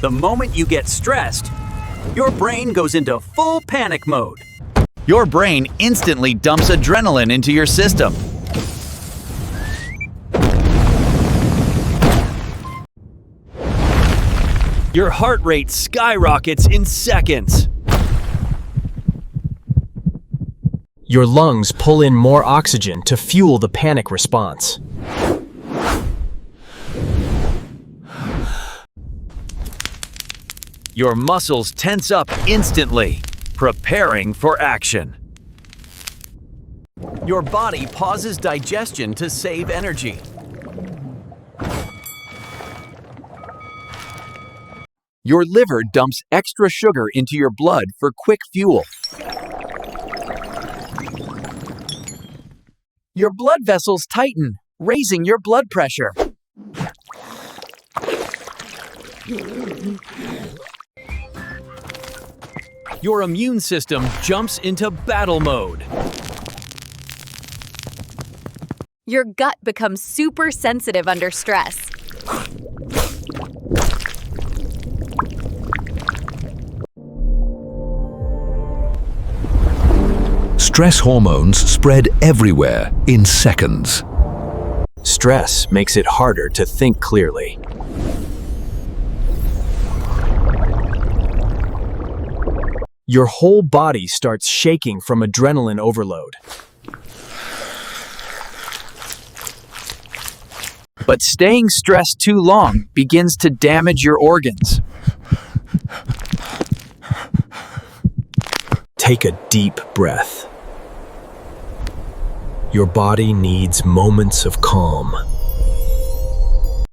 The moment you get stressed, your brain goes into full panic mode. Your brain instantly dumps adrenaline into your system. Your heart rate skyrockets in seconds. Your lungs pull in more oxygen to fuel the panic response. Your muscles tense up instantly, preparing for action. Your body pauses digestion to save energy. Your liver dumps extra sugar into your blood for quick fuel. Your blood vessels tighten, raising your blood pressure. Your immune system jumps into battle mode. Your gut becomes super sensitive under stress. Stress hormones spread everywhere in seconds. Stress makes it harder to think clearly. Your whole body starts shaking from adrenaline overload. But staying stressed too long begins to damage your organs. Take a deep breath. Your body needs moments of calm.